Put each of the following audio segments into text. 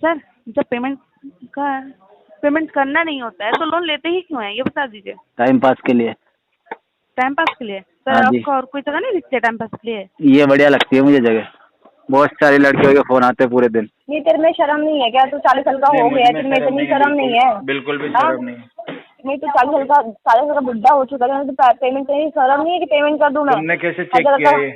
Sir जब payment करना नहीं होता है तो लोन लेते ही क्यों है, ये बता दीजिए। टाइम पास के लिए। टाइम पास के लिए? सर हाँ जी, आपको और कोई जगह नहीं दिखती है टाइम पास के लिए? ये बढ़िया लगती है मुझे जगह। बहुत सारी लड़कियों के फोन आते हैं पूरे दिन। नहीं तेरे में शर्म नहीं है क्या? तू 40 साल का हो गया, तेरे में इतनी शर्म नहीं है? बिल्कुल भी हाँ? शर्म नहीं है। नहीं तू 40 साल का बुढ़ा हो चुका है, तो पेमेंट करने की शर्म नहीं है कि पेमेंट कर दूं मैं? तुमने कैसे चेक किया ये?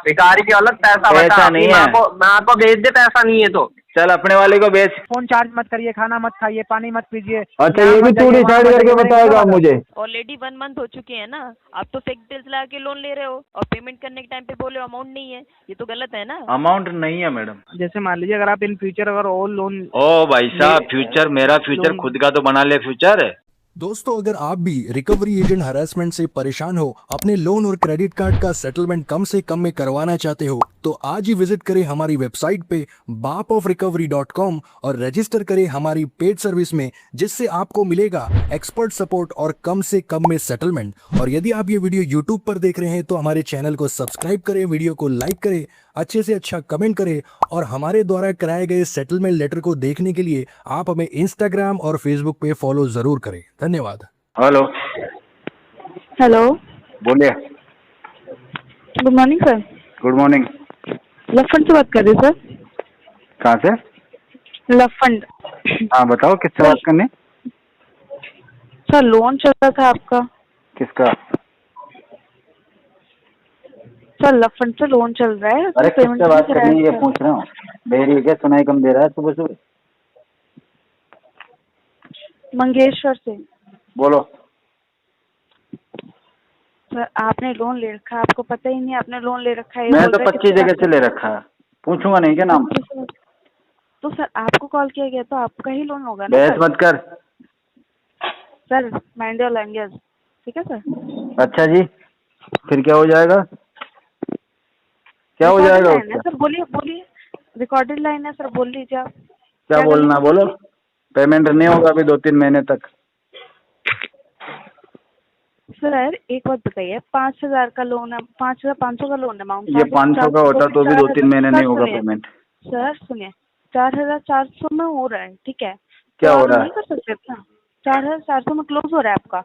भिखारी की औलाद पैसा बता, पैसा अपनी नहीं है। माँ को भेज दे, पैसा नहीं है तो। चल अपने वाले को बेच। फोन चार्ज मत करिए, खाना मत खाइए, पानी मत पीजिए। अच्छा ये भी तू डिसाइड करके बताएगा मुझे? ऑलरेडी 1 मंथ हो चुके हैं ना, आप तो फेक डिटेल्स लगा के लोन ले रहे हो और पेमेंट करने के टाइम पे बोले अमाउंट नहीं है, ये तो गलत है ना। अमाउंट नहीं है मैडम। जैसे मान लीजिए अगर आप इन फ्यूचर अगर और लोन। ओ भाई साहब, फ्यूचर मेरा फ्यूचर खुद का तो बना ले फ्यूचर है। दोस्तों, अगर आप भी रिकवरी एजेंट हरासमेंट से परेशान हो, अपने लोन और क्रेडिट कार्ड का सेटलमेंट कम से कम में करवाना चाहते हो, तो आज ही विजिट करें हमारी वेबसाइट पे bapofrecovery.com और रजिस्टर करें हमारी पेड सर्विस में, जिससे आपको मिलेगा एक्सपर्ट सपोर्ट और कम से कम में सेटलमेंट। और यदि आप ये वीडियो यूट्यूब पर देख रहे हैं तो हमारे चैनल को सब्सक्राइब करें, वीडियो को लाइक करें, अच्छे से अच्छा कमेंट करें और हमारे द्वारा कराए गए सेटलमेंट लेटर को देखने के लिए आप हमें इंस्टाग्राम और फेसबुक पे फॉलो जरूर करें। धन्यवाद। हेलो। हेलो, बोलिए। Good morning sir. Good morning. लफंड से बात कर रही सर? कहाँ से? लफंड। हाँ बताओ, किससे बात करनी? सर लोन चल रहा था आपका। किसका? सर लफंड से लोन चल रहा है। अरे किससे बात करनी है ये पूछ रहा हूँ। बेरी क्या सुनाई कम दे रहा है सुबह सुबह? मंगेश्वर से। बोलो। सर आपने लोन ले रखा है, आपको पता ही नहीं आपने लोन ले रखा है। मैं तो 25 जगह से ले रखा है, पूछूंगा नहीं क्या नाम? तो सर आपको कॉल किया गया तो आपका ही लोन होगा ना। बहस मत कर। सर माइंड योर लैंग्वेज, ठीक है सर? अच्छा जी, फिर क्या हो जाएगा? क्या हो जाएगा उसका? सर बोलिए, रिकॉर्डेड लाइन है सर, बोल लीजिए आप। क्या बोलना बोलो। पेमेंट नहीं होगा अभी 2-3 महीने तक। सर एक बात बताइए, 5,000 का लोन है, 5,500 का लोन अमाउंट। ये 500 का होता तो भी 2-3 महीने नहीं होगा पेमेंट। सर सुनिए, 4,400 में हो रहा है, ठीक है? क्या हो रहा है? नहीं कर सकते ना, 4,400 में क्लोज हो रहा है आपका।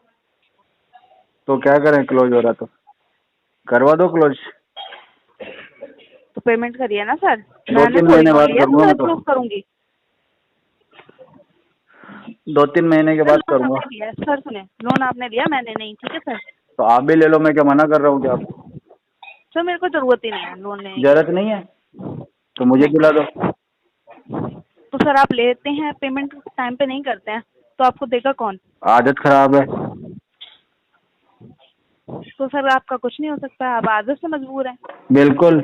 तो क्या करें, क्लोज हो रहा तो करवा दो क्लोज। तो पेमेंट करिए ना सर। 2-3 महीने बाद करूँगा मैं तो। करूंगी 2-3 महीने के बाद करूँगा। सर सुनिए, लोन आपने लिया, मैंने नहीं, ठीक है सर? तो आप भी ले लो, मैं क्या मना कर रहा हूँ क्या आपको? सर मेरे को जरूरत ही नहीं है लोन लेने की। जरूरत नहीं है तो मुझे दिला दो। तो सर आप लेते हैं, पेमेंट टाइम पे नहीं करते हैं, तो आपको देगा कौन? आदत खराब है। तो सर आपका कुछ नहीं हो सकता, आप आदत से मजबूर हैं। बिल्कुल।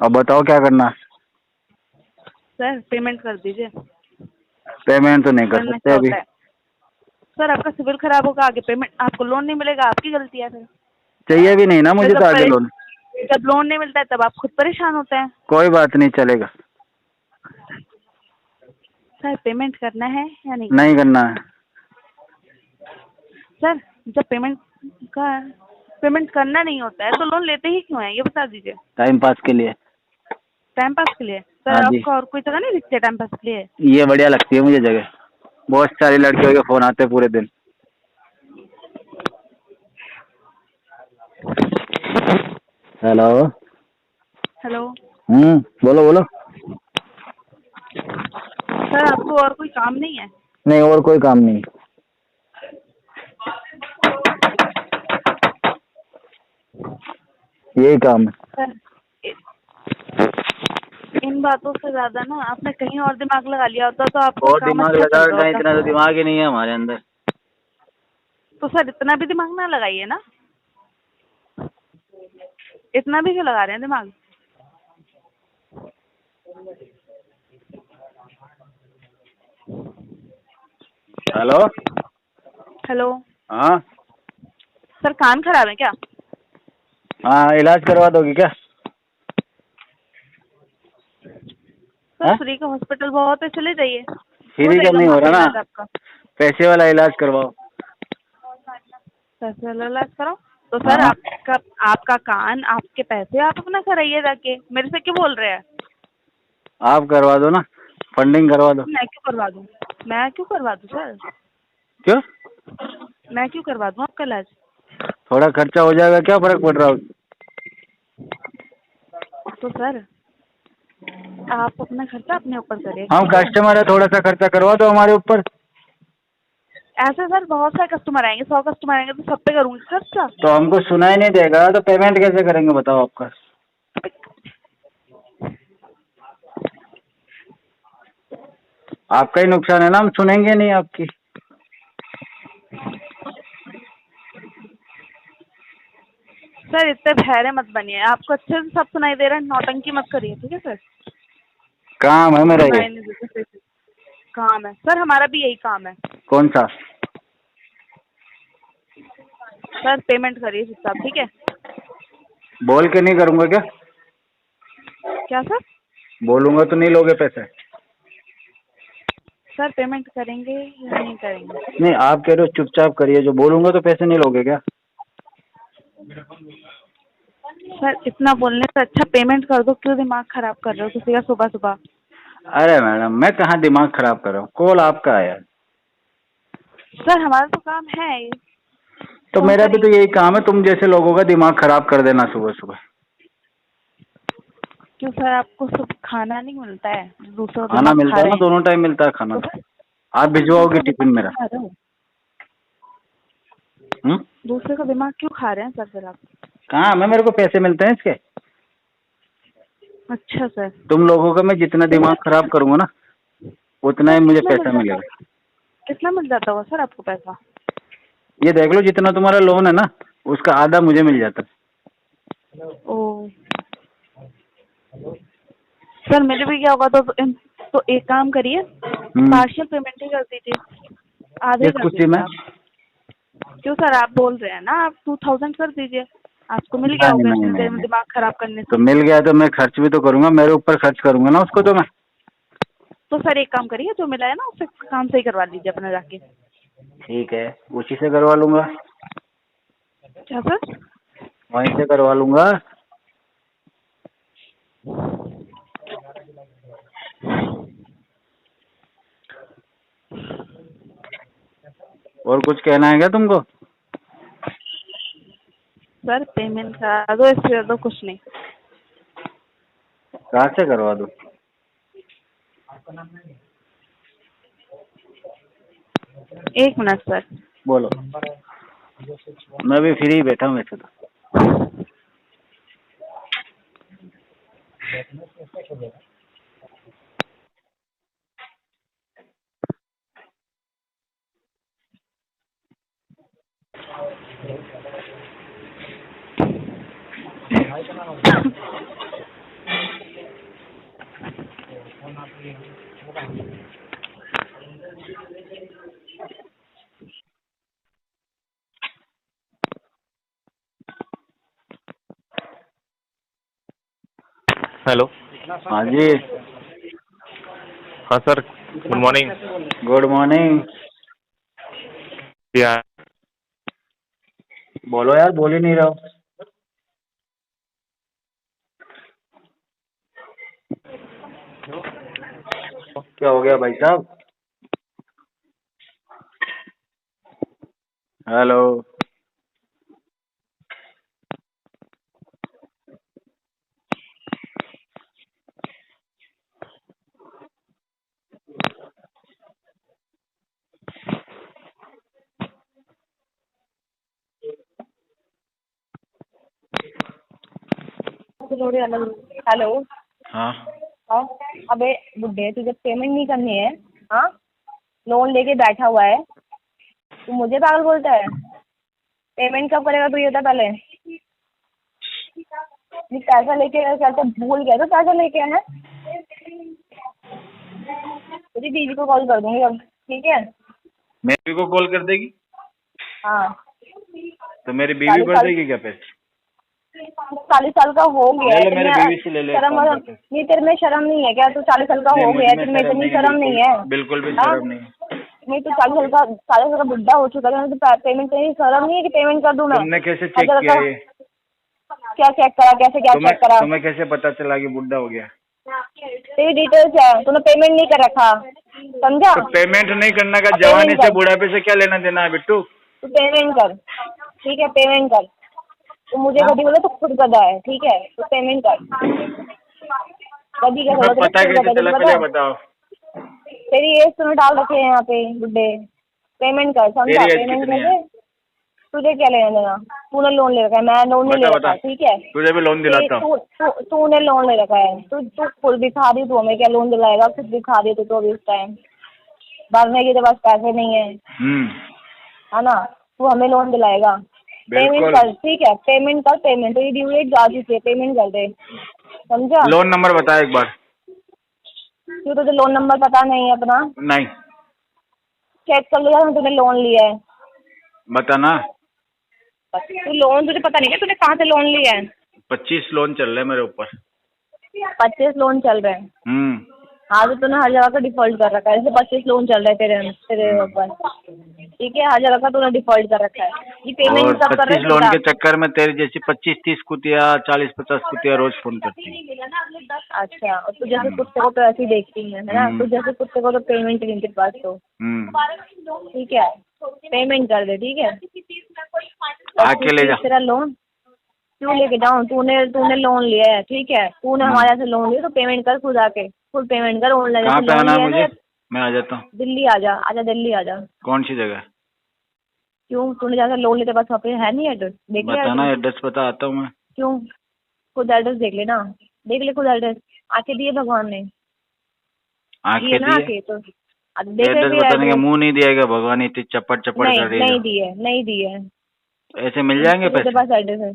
अब बताओ क्या करना? सर पेमेंट कर दीजिए। पेमेंट तो नहीं कर सकते अभी। सर आपका सिविल खराब होगा, आगे पेमेंट आपको लोन नहीं मिलेगा, आपकी गलती है। फिर चाहिए भी नहीं ना मुझे तो आगे लोन। जब लोन नहीं मिलता है तब आप खुद परेशान होते हैं। कोई बात नहीं, चलेगा। सर पेमेंट करना है या नहीं? नहीं करना है। सर जब पेमेंट करना नहीं होता है तो लोन लेते ही क्यों है, ये बता दीजिए। टाइम पास के लिए। टाइम पास के लिए? सर हाँ जी। आपको और कोई जगह नहीं दिखती है टाइम पास के लिए? ये बढ़िया लगती है मुझे जगह। बहुत सारी लड़कियों के फोन आते हैं पूरे दिन। हेलो। हेलो। बोलो बोलो। सर आपको और कोई काम नहीं है? नहीं, और कोई काम नहीं। यही काम है सर। इन बातों से ज्यादा ना आपने कहीं और दिमाग लगा लिया होता तो आपको और दिमाग लगा रहा, इतना तो दिमाग ही नहीं है हमारे अंदर। तो सर इतना भी दिमाग ना लगाइए ना, इतना भी क्यों लगा रहे हैं दिमाग? हेलो। हेलो। हाँ। सर कान खराब है क्या? हाँ, इलाज करवा दोगे क्या? सर फ्री का हॉस्पिटल बहुत है, चले जाइए। फ्री का नहीं हो रहा ना, आपका पैसे वाला इलाज करवाओ। पैसे वाला इलाज कराओ। तो सर हाँ। आपका कान, आपके पैसे आप अपना कराइए जाके, मेरे से क्यों बोल रहे हैं? आप करवा दो ना, फंडिंग करवा दो। मैं क्यों करवा दूँ? मैं क्यों करवा दूँ सर? क्यों? मैं क्यों करवा दूँ आपका इलाज? थोड़ा खर्चा हो जाएगा, क्या फर्क पड़ रहा है? तो सर आप अपना खर्चा अपने ऊपर करिए। हम कस्टमर है, थोड़ा सा खर्चा करवा दो हमारे ऊपर। ऐसे सर बहुत सारे कस्टमर आएंगे, 100 कस्टमर आएंगे तो सब पे करूँगी खर्चा। तो हमको सुनाई नहीं देगा तो पेमेंट कैसे करेंगे बताओ आपका? आपका ही नुकसान है ना, हम सुनेंगे नहीं आपकी। सर इतने बहरे मत बनिए, आपको अच्छे से सब सुनाई दे रहा है, नौटंकी मत करिए, ठीक है सर? काम है मेरा ये। सुनाई नहीं देता सर। काम है सर, हमारा भी यही काम है। कौन सा? सर पेमेंट करिए चुपचाप, ठीक है? बोल के नहीं करूँगा क्या? क्या सर? बोलूँगा तो नहीं लोगे पैसे? सर पेमेंट करेंगे या नहीं करेंगे? नहीं, आप कह रहे हो चुपचाप करिए, जो बोलूँगा तो पैसे नहीं लोगे क्या? सर इतना बोलने से अच्छा पेमेंट कर दो, क्यों दिमाग खराब कर रहे हो किसी का सुबह सुबह? अरे मैडम, मैं कहाँ दिमाग खराब कर रहा हूँ, कॉल आपका आया। सर हमारा तो काम है ये। तो मेरा भी तो यही काम है, तुम जैसे लोगों का दिमाग खराब कर देना सुबह सुबह। क्यों सर, आपको सब खाना नहीं मिलता है? दूसरों का खाना दिमाग मिलता खा है रहे ना, हैं। दोनों टाइम मिलता है खाना। तो सर आप भिजवाओगे टिफिन मेरा? खा रहे हो? हम्म? दूसरे का दिमाग क्यों खा रहे हैं सर फिर आप? कहाँ, मैं मेरे को पैसे मिलते हैं इसके। अच्छा सर। तुम लोगों का मैं जितना दिमाग खराब करूंगा ना, उतना ही मुझे कितना पैसा मिल मिलेगा। जाता? कितना मिल जाता होगा सर आपको पैसा? ये देख लो, जितना तुम्हारा लोन है ना, उसका आधा मुझे मिल जाता है। ओ सर मेरे भी क्या होगा? तो एक काम करिए, पार्शियल पेमेंट ही कर दीजिए, आधे किस कर खुशी दीजिए में? आप। क्यों सर, आप बोल रहे हैं ना, आप 2000 कर दीजिए, आपको मिल गया नहीं होगा नहीं इतनी देर में नहीं, दिमाग खराब करने तो से। मिल गया तो मैं खर्च भी तो करूंगा, मेरे ऊपर खर्च करूंगा ना उसको तो मैं। तो सर एक काम करिए, जो मिला है ना उससे काम सही करवा लीजिए अपना जाके। ठीक है, उसी से करवा लूंगा। क्या सर? वहीं से करवा लूंगा। और कुछ कहना है क्या तुमको? सर पेमेंट करा दो, इससे ज़्यादा कुछ नहीं। कहाँ से करवा दूं? एक मिनट सर। बोलो। मैं भी फ्री बैठा हूँ वैसे तो। हेलो। हाँ जी। हाँ sir, good morning. Good morning. क्या? बोलो यार, बोल ही नहीं रहा हो। क्या हो गया भाई साहब? हेलो। हेलो। हाँ। हाँ। अबे बुड्ढे, तुझे पेमेंट नहीं करनी है? हाँ, लोन लेके बैठा हुआ है, तू मुझे पागल बोलता है? पेमेंट कब करेगा तू, ये बता पहले। ये पैसा लेके क्या तो भूल गया? तो पैसा लेके है, तेरी दीदी को कॉल कर दूंगी अब, ठीक है? मेरी को कॉल कर देगी? हाँ। तो मेरी बीवी भर देगी क्या पैसे? 40 साल का हो गया है, मेरी बीवी से ले ले। शर्म नहीं, तेरे में शर्म नहीं है क्या? तू 40 साल का हो गया है, तेरे में इतनी शर्म नहीं है? बिल्कुल भी हाँ? शर्म नहीं है। नहीं तो 40 साल का बुढ़ा हो चुका है, तो पेमेंट करने की शर्म नहीं है कि पेमेंट कर दूं मैं? तुमने कैसे चेक हजार किया का- ये? क्या चेक करा? कैसे क्या चेक करा? तुम्हें कैसे पता चला कि बुढ़ा हो गया? तेरी डिटेल्स है, तूने पेमेंट नहीं कर रखा, समझा? तो पेमेंट नहीं करने का अब जवानी पेमेंट से कर। बुढ़ापे से क्या लेना देना है बिट्टू? तू पेमेंट कर, ठीक है? पेमेंट कर। तू मुझे कभी बोले तो खुद गधा है, ठीक है? तो पेमेंट कर। कभी का तुम्हें पता कैसे चला पहले बताओ? तेरी एज तूने डाल रखे हैं यहाँ पे बुड्ढे। पेमेंट कर, समझा? तेरी एज पेमेंट कितनी कर है? दे। तुझे क्या लेना देना? तूने लोन ले रखा है, मैं लोन नहीं ले बता रखा, बता, ठीक है? तुझे भी लोन दिलाता हूँ। तूने लोन ले रखा है, तू खुद दिखा रही, तू हमें क्या लोन दिलाएगा? खुद दिखा रही तो अभी इस टाइम भरने के तो पास पैसे नहीं है, है ना? तू हमें लोन दिलाएगा? पेमेंट बिल्कुल। कर, ठीक है? पेमेंट कर, पेमेंट तो ये ड्यू डेट जा चुकी है, पेमेंट कर दे, समझा? लोन नंबर बता एक बार। क्यों, तुझे लोन नंबर पता नहीं है अपना? नहीं चेक कर लिया तूने लोन लिया है? बता ना। तू लोन, तुझे पता नहीं है तूने कहाँ से लोन लिया है? 25 लोन चल रहे हैं मेरे ऊपर। 25 लोन चल रहे हैं? हाँ, तो तूने हर जगह का डिफॉल्ट कर रखा है, जैसे 25 लोन चल रहे हैं तेरे ऊपर, ठीक है? हर जगह का तूने डिफॉल्ट कर रखा है। ये और पेमेंट कब कर 25 रहे लोन के हैं? चक्कर में तेरी जैसी 25-30 कुतिया 40-50 कुतिया रोज फोन करती है। अच्छा, और तू जैसे कुत्ते को तो ऐसे ही देखती है ना? तू जैसे कुत्ते को तो पेमेंट नहीं तेरे पास, तो ठीक है? पेमेंट कर दे, ठीक है? आके ले जा। तेरा लोन क्यों लेके जाऊँ? तूने लोन लिया है, ठीक है? तूने हमारे यहाँ से लोन लिया तो पेमेंट कर, खुद आके खुद पेमेंट कर ऑनलाइन। कहाँ पे आना है मुझे? मैं आ जाता हूँ। दिल्ली आ जा, आजा दिल्ली आ जा। कौन सी जगह? क्यों, तूने जैसा लोन लेते पास वहाँ पे है नहीं एड्रेस? देख ले बताना address। एड्रेस, पता आता हूँ मैं। क्यों, खुद एड्रेस देख लेना, देख ले खुद एड्रेस। आके दिए भगवान ने, आंखें दिए ना दिए? आके, तो अब देख ले एड्रेस फिर बताने का address। मुंह नहीं दिएगा भगवान, इतनी चपड़ चपड़ कर रही नहीं है। दिए, नहीं दिए। ऐसे मिल जाएंगे तेरे पैसे? पास एड्रेस है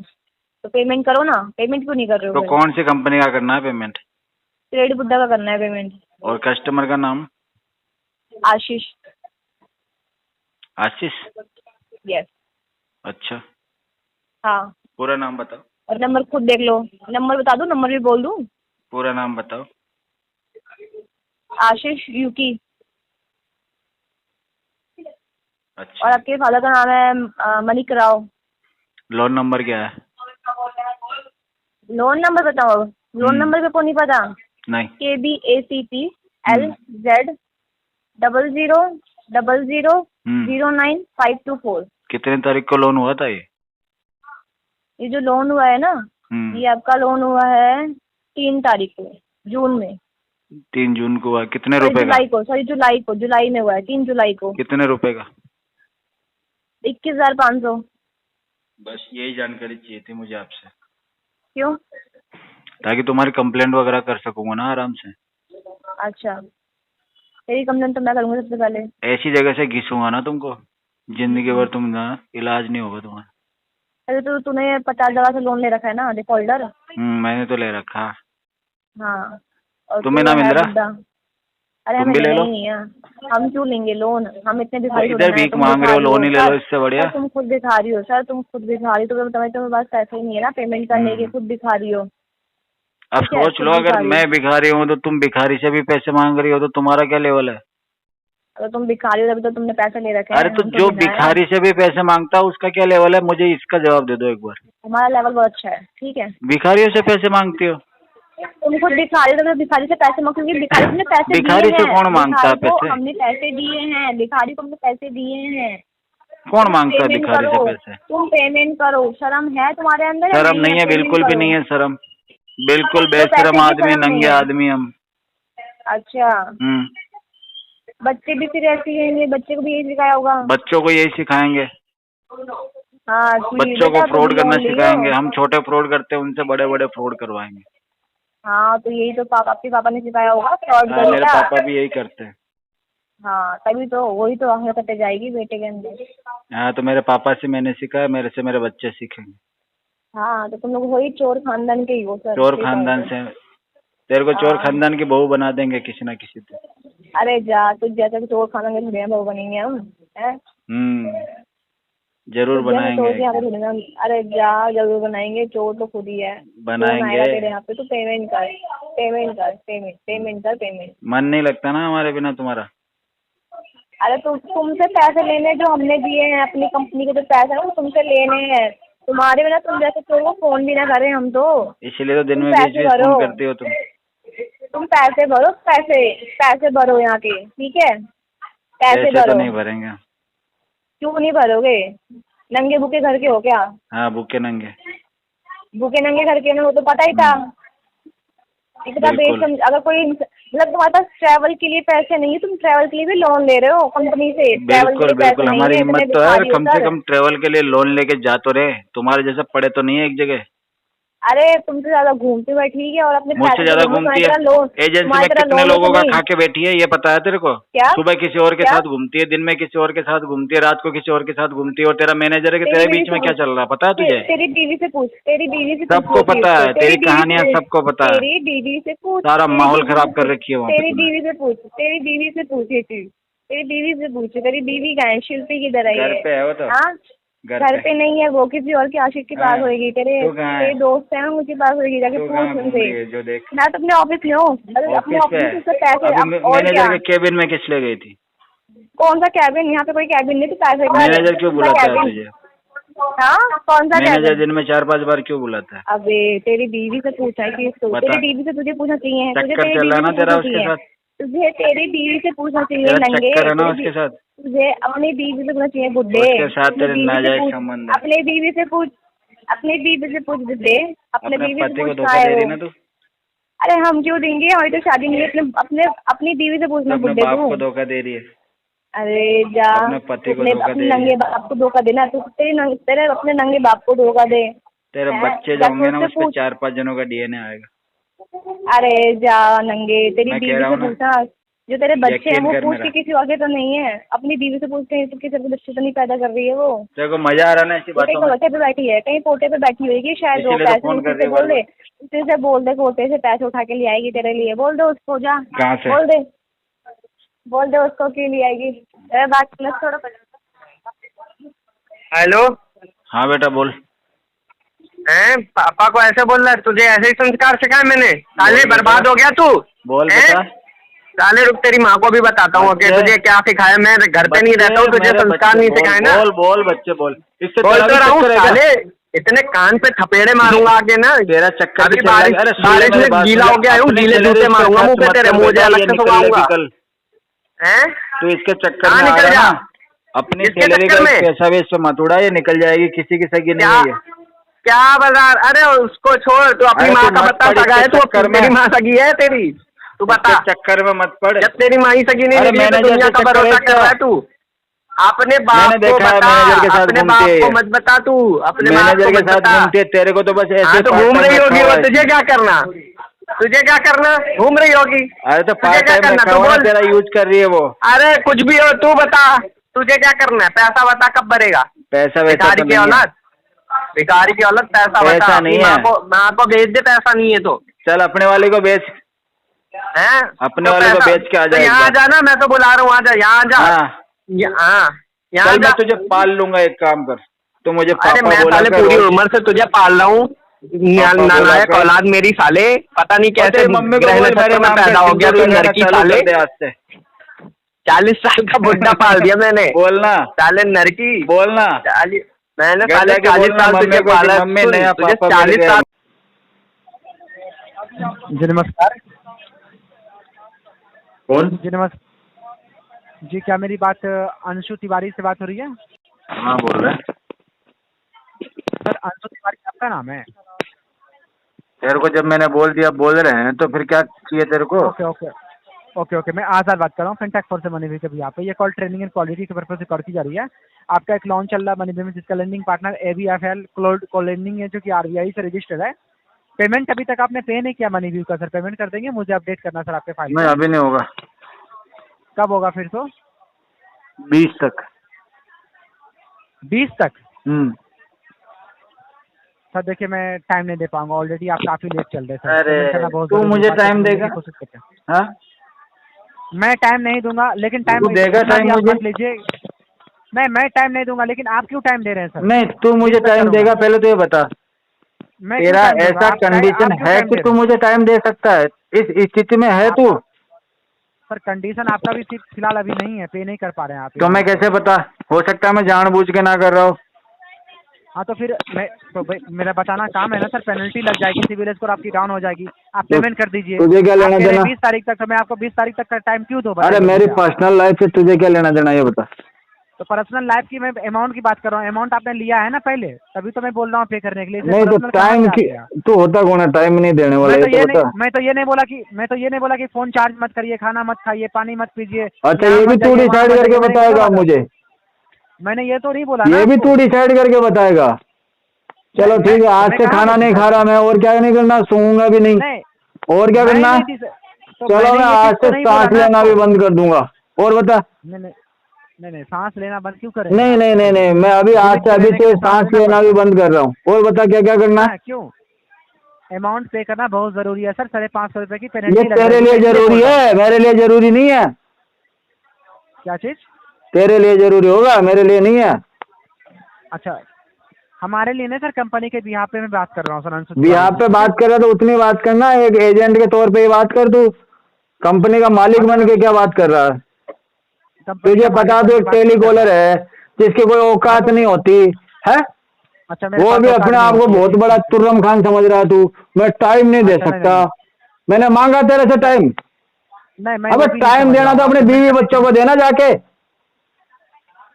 तो पेमेंट करो ना। पेमेंट क्यों नहीं कर रहे हो? तो कौन सी कंपनी का करना है पेमेंट? क्रेडिट बुद्धा का करना है पेमेंट। और कस्टमर का नाम? आशीष। आशीष? यस। अच्छा, हाँ, पूरा नाम बताओ। और नंबर खुद देख लो। नंबर बता दूँ? नंबर भी बोल दूँ? पूरा नाम बताओ। आशीष यूकी। अच्छा, और आपके फादर का नाम है मणिक राव। लोन नंबर क्या है? लोन नंबर बताओ? लोन नंबर पे को नहीं पता? नहीं। KBACP LZ000009 524। कितने तारीख को लोन हुआ था ये? ये जो लोन हुआ है ना, ये आपका लोन हुआ है 3 तारीख को, जून में। 3 जून को हुआ। कितने रुपए का? जुलाई में हुआ है, 3 जुलाई को। कितने रुपए का? 21,500। बस यही जानकारी चाहिए थी मुझे आपसे, क्यों? ताकि तुम्हारी कंप्लेंट वगैरह कर सकूंगा ना आराम से। अच्छा, तेरी कंप्लेंट तो मैं करूँगी सबसे पहले। ऐसी जगह से घिसूंगा ना तुमको, जिंदगी भर तुम ना इलाज नहीं होगा तुम्हारा। अरे तो तूने 50 जगह से लोन ले रखा है ना, डिफॉल्टर। मैंने तो ले रखा। हाँ, और तुम्हें तू ना है मिल रहा? बुड्ढा। अरे तुम हमें भी ले लो। नहीं है, हम क्यों लेंगे लोन? हम इतने भिखारी तो थोड़ी इधर ना हैं, भीख तुम मांग रहे हो, भिखारी लोन ही ले सर। लो, इससे बढ़िया। सर तुम खुद भिखारी हो, सर तुम खुद भिखारी, तो तुम्हारे पास पैसे ही नहीं है ना पेमेंट करने के, खुद भिखारी हो। अब ठीक है, सोच खुद लो, अगर भिखारी। मैं भिखारी हूँ तो तुम भिखारी से भी पैसे मांग रही हो, तो तुम्हारा क्या लेवल है? अगर तुम भिखारी हो तभी तो तुमने पैसे ले रखे हैं। अरे तो हम जो नहीं ना है। भिखारी से भी पैसे मांगता है उसका क्या लेवल है, मुझे इसका जवाब दे दो एक बार। हमारा लेवल बहुत अच्छा है, ठीक है? भिखारियों से पैसे मांगती हो? तुम खुद भिखारी हो तो भिखारी से पैसे मांग, क्योंकि भिखारी तुमने पैसे भिखारी दिए से हैं। कौन मांगता है भिखारी को पैसे? हमने पैसे दिए हैं, भिखारी को हमने पैसे दिए हैं। कौन मांगता है पेमेंट भिखारी से करो, पैसे? तुम पेमेंट करो। शर्म है तुम्हारे अंदर या शर्म नहीं है, पेमेंट बिल्कुल भी करो। नहीं है शर्म। बिल्कुल तो पैसे बेशरम की आदमी, शर्म नहीं नंगे है। आदमी हम। अच्छा, हम्म। बच्चे भी फिर ऐसे ही हैं, बच्चे को भी यही सिखाया होगा। बच्चों को यही सिखाएंगे, हाँ, कि बच्चों को बेटा तुम फ्रॉड करना लोन लियो। सिखाएंगे। हम छोटे फ्रॉड करते हैं, उनसे बड़े बड़े फ्रॉड करवाएंगे। हाँ, तो यही तो आपके पापा ने सिखाया होगा, फ्रॉड हाँ, मेरे करेगा। पापा भी यही करते हैं। हाँ, तभी तो वही तो हरकतें जाएगी बेटे के अंदर। हाँ, तो मेरे पापा से मैंने सीखा है, मेरे से मेरे बच्चे सीखेंगे। हाँ, तो तुम लोग वही चोर खानदान के ही हो सर। चोर ठीक खानदान है। से तेरे को चोर हाँ। खानदान की बहू बना देंगे किसी ना किसी दिन। अरे जा, तुझ जैसे तो चोर खानदान के थोड़ी बहू बनेंगे हम, हैं? जरूर बनाएंगे एक दिन। थोड़ी ना। अरे जा, जरूर बनाएंगे। चोर तो खुद ही है। बनाएंगे। फोन आएगा तेरे यहाँ पे, तो पेमेंट कर, पेमेंट कर, पेमेंट कर, पेमेंट। मन नहीं लगता ना हमारे बिना तुम्हारा? अरे तुमसे पैसे लेने जो हमने दिए हैं, अपनी कंपनी के जो पैसे हैं वो तुमसे लेने हैं। तुम्हारे बिना तुम जैसे तो फोन भी ना करें हम तो। इसीलिए तो दिन में पैसे 20 भरो। फोन करती हो तुम पैसे भरो, पैसे भरो यहाँ के, ठीक है? पैसे तो भरो। नहीं भरेंगे। क्यों नहीं भरोगे? नंगे भूखे घर के हो क्या? हाँ, भूखे नंगे घर के ना, वो तो पता ही था। इतना बेशर्म, अगर कोई मतलब तुम्हारे पास ट्रैवल के लिए पैसे नहीं है, तुम ट्रैवल के लिए भी लोन ले रहे हो कंपनी से। ट्रैवल के लिए पैसे नहीं हमारी है, हिम्मत तो है, कम से कम ट्रेवल के लिए लोन लेके जा तो रहे। तुम्हारे जैसे पड़े तो नहीं है एक जगह। अरे तुमसे ज्यादा घूमती हुई ठीक है, और अपने मुझसे ज्यादा घूमती है। एजेंसी में कितने लोगों का खा के बैठी है ये पता है तेरे को? क्या? सुबह किसी और के साथ घूमती है, दिन में किसी और के साथ घूमती है, रात को किसी और के साथ घूमती है, और तेरा मैनेजर है कि तेरे बीच में क्या चल रहा है पता है तुझे? तेरी बीवी से पूछ, सबको पता है, तेरी कहानियां सबको पता है। तेरी बीवी से पूछ, सारा माहौल खराब कर रखी है वहाँ पे। तेरी बीवी से पूछ ये चीज, तेरी बीवी से पूछ। तेरी बीवी कहाँ है? शिल्पी किधर है? घर पे है वो तो। हाँ, घर पे नहीं है वो, किसी और के आशिक के पास होगी। तेरे दोस्त हैं उनके पास होगी, जाके पूछ उनसे। जो देख, मैं तो अपने ऑफिस में हूँ, अपने ऑफिस से पैसे। मैनेजर के केबिन में किस ले गई थी? कौन सा कैबिन? यहाँ पे कोई कैबिन नहीं थी पैसे का। मैनेजर क्यों बुलाता है तुझे? हाँ, कौन सा मैनेजर कैबिन? दिन में 4-5 बार क्यों बुलाता है? अबे तेरी बीवी से पूछा है कि तेरी बीवी से तुझे पूछना चाहिए। चक्कर चल रहा ना तेरा उसके साथ? तुझे तेरी बीवी से पूछना चाहिए। तेरा नंगे चक्कर है ना उसके साथ? तुझे अपनी बीवी से पूछना चाहिए बुड्ढे। उसके साथ तेरे नाजायज संबंध है। अपनी बीवी से पूछ बुड्ढे। अपने बीवी से पति को पूछ धोखा दे रही ना तू? अरे हम क्यों देंगे? हमारी तो शादी नहीं है। अपनी बीवी से पूछना अपने बुड्ढे बाप तू। को धोखा दे रही है। अरे जा, अपने पति को धोखा अपने दे नंगे बाप को धोखा देना। तू तेरे अपने नंगे बाप को धोखा दे। तेरे बच्चे जो होंगे ना उस पे 4-5 जनों का डीएनए आएगा। अरे जा नंगे, तेरी मैं बीवी कह रहा से हूँ ना, पूछना। जो तेरे बच्चे हैं यकीन वो कर पूछ के मेरा। किसी और के तो नहीं है। अपनी बीवी से पूछते हैं तो किसी के बच्चे तो नहीं पैदा कर रही है वो। तेरे को मजा आ रहा ना ऐसी कहीं बातों में? कोटे पे बैठी है, कहीं कोटे पे बैठी होगी शायद। वो इसीलिए तो पैसे फोन कर उसी से रही बोल दे, है। उसी से बोल दे कोटे से पैसे उठा के ले आएगी तेरे लिए। बोल दे उसको, जा कहाँ से? बोल दे उसको कि ले आएगी। अरे बात थोड़ा। हेलो। हाँ बेटा बोल। पापा को ऐसे बोल रहा है? तुझे ऐसे ही संस्कार सिखाए मैंने? साले बर्बाद हो गया तू। बोल बेटा। साले रुक, तेरी माँ को भी बताता हूँ कि तुझे क्या सिखाया। मैं घर पे नहीं रहता हूँ, तुझे संस्कार नहीं सिखाए ना। बोल बच्चे बोल। इससे बोल तो रहा हूँ साले, इतने कान पे थपेड़े मारूंगा आगे ना। तेरा चक्कर अभी भी चल रहा है। अरे बारिश में गीला हो गया हूँ, गीले जूते मारूंगा मुँह पे तेरे, मुझे अलग से सुनाऊंगा। तू इसके चक्कर कहाँ में आ निकल रहा जा? ना, अपनी इसके सैलरी का चक्कर में? पैसा भी इस पे मत उड़ा, ये निकल जाएगी। किसी की सगी नहीं है ये। क्या बाजार? अरे उसको छोड़, तू अपनी अरे माँ तू का मत बता पड़ सगा है इसके तू? चक्कर में। तेरी माँ सगी है तेरी? तू बता। इसके चक्कर में मत पड़। जब तेरी माँ ही सगी नहीं अरे निकली तो मैनेजर दुनिया के का चक्कर भरोसा है कर रहा है क्या? तू? अपने बाप मैंने को देखा है बता, मैनेजर के साथ अपने घूमती बाप है को ये। मत बता तू, अपने बाप मैनेजर को के मत साथ बता। घूमती है, तेरे को तो बस ऐसे हाँ तो part घूम time रही होगी रखा वो, हुआ है। तुझे क्या करना? तुझे क्या करना? घूम रही होगी। अरे तो तुझे पार्ट क्या टाइम करना? रखा तू हुआ है, बोल। तेरा यूज कर रही है वो। अरे कुछ भी हो, तू बता तुझे क्या करना है? पैसा बता, कब भरेगा? पैसा वैसा भिखारी तो की नहीं है। औलाद, भिखारी की औलाद, पैसा बता। पैसा नहीं अपनी है। माँ को भेज दे, पैसा नहीं है तो। चल अपने वाले को बेच। हैं? अपने वाले को बेच के आ जा तो एक यहाँ बार। आ जाना, मैं तो बुला रहा हूँ, आ जा, यहाँ आ जा। हाँ यहाँ चल जा। मैं तुझे पाल लूंगा। एक काम कर, तू मुझे अरे पापा मैं बोला साले कर पूरी रोज। उम्र से तुझे पाल रहा हूँ। बोला नालायक कर। औलाद मेरी साले, पता नहीं कैसे तेरी मम्मी को ग्रह बोल नक्षत्र मेरे में नाम पैदा से हो गया तू सिंदूर नरकी लगाना चालू साले। कर दे आज से। 40 साल का बुड्ढा पाल दिया मैंने। बोलना साले नरकी। बोलना। मैंने घर साले जाके 40 बोलना साल मम्मी तुझे को कि पाला। मम्मी सुन, नया तुझे पापा मिल 40 गया। साल। जी नमस्कार। कौन? जी नमस्कार जी, क्या मेरी बात अंशु तिवारी से बात हो रही है? हाँ बोल रहे हैं। सर अंशु तिवारी आपका नाम है? तेरे को जब मैंने बोल दिया बोल रहे हैं तो फिर क्या चाहिए तेरे को? ओके, मैं आज़ाद बात कर रहा हूँ, फिनटेक फोर से मनीवी के भी। यहाँ पे ये कॉल ट्रेनिंग एंड क्वालिटी के पर्पज से कर की जा रही है। आपका एक लॉन्च चल रहा है मनीवी में, जिसका लेंडिंग पार्टनर ABFL को लेंडिंग है, जो कि RBI से रजिस्टर्ड है। पेमेंट अभी तक आपने पे नहीं किया मनीवी का? सर पेमेंट कर देंगे, मुझे अपडेट करना सर आपके फाइल। नहीं अभी नहीं होगा। कब होगा फिर? तो 20 तक। 20 तक? सर देखिए मैं टाइम नहीं दे पाऊंगा, ऑलरेडी आप काफी लेट चल रहे हैं। अरे तू मुझे टाइम देगा? हाँ मैं टाइम नहीं दूंगा, लेकिन टाइम देगा टाइम मुझे? मत लीजिए। मैं टाइम नहीं दूंगा, लेकिन आप क्यों टाइम दे रहे हैं सर? नहीं तू मुझे टाइम देगा पहले तो ये बता। तेरा ऐसा कंडीशन है कि तू मुझे टाइम दे सकता है? इस स्थिति में है तू? सर कंडीशन आपका भी फिलहाल अभी नहीं है, पे नहीं कर पा रहे हैं आप। तो मैं कैसे पता, हो सकता है मैं जानबूझ के ना कर रहा हूँ। हाँ तो फिर मेरा बताना काम है ना सर, पेनल्टी लग जाएगी, सिविल स्कोर आपकी डाउन हो जाएगी। आप पेमेंट कर दीजिए। तुझे क्या लेना देना? 20 तारीख तक, तो मैं आपको 20 तारीख तक का टाइम क्यों दूं? अरे मेरी पर्सनल लाइफ से तुझे क्या लेना देना ये बता। तो पर्सनल लाइफ की मैं अमाउंट की बात कर रहा हूँ, अमाउंट आपने लिया है ना पहले, तभी तो मैं बोल रहा हूँ पे करने के लिए। नहीं तो टाइम की तू होता कौन है, टाइम नहीं देने वाला। मैं तो ये नहीं बोला कि फोन चार्ज मत करिए, खाना मत खाइए, पानी मत पीजिए। अच्छा ये भी तू डिसाइड करके बताएगा मुझे? मैंने ये तो नहीं बोला। ये भी तू डिसाइड करके बताएगा? चलो ठीक है, आज से खाना नहीं खा रहा मैं, और क्या नहीं करना, सोऊंगा भी नहीं, और क्या करना। चलो मैं आज से सांस लेना भी बंद कर दूंगा। और बता। नहीं सांस लेना बंद क्यों करें? नहीं, मैं अभी आज से सांस लेना भी बंद कर रहा हूँ। और बता क्या क्या करना है? क्यों? अमाउंट पे करना बहुत जरूरी है सर, 550 रुपए की पेनल्टी। ये तेरे लिए जरूरी है, मेरे लिए जरूरी नहीं है। क्या चीज? तेरे लिए जरूरी होगा, मेरे लिए नहीं है। अच्छा हमारे लिए नहीं सर, कंपनी के बिहाफ पे मैं बात कर रहा हूँ सर। बिहाफ पे बात कर रहा तो उतनी बात करना, एक एजेंट के तौर पे ही बात कर। तू कंपनी का मालिक बन के क्या बात कर रहा है? तुझे पता तो एक टेलीकॉलर है जिसकी कोई औकात नहीं होती है। अच्छा वो भी अपने आप को बहुत बड़ा तुर्रम खान समझ रहा है तू। मैं टाइम नहीं दे सकता, मैंने मांगा तेरे से टाइम। अब टाइम देना तो अपने बीवी बच्चों को देना, जाके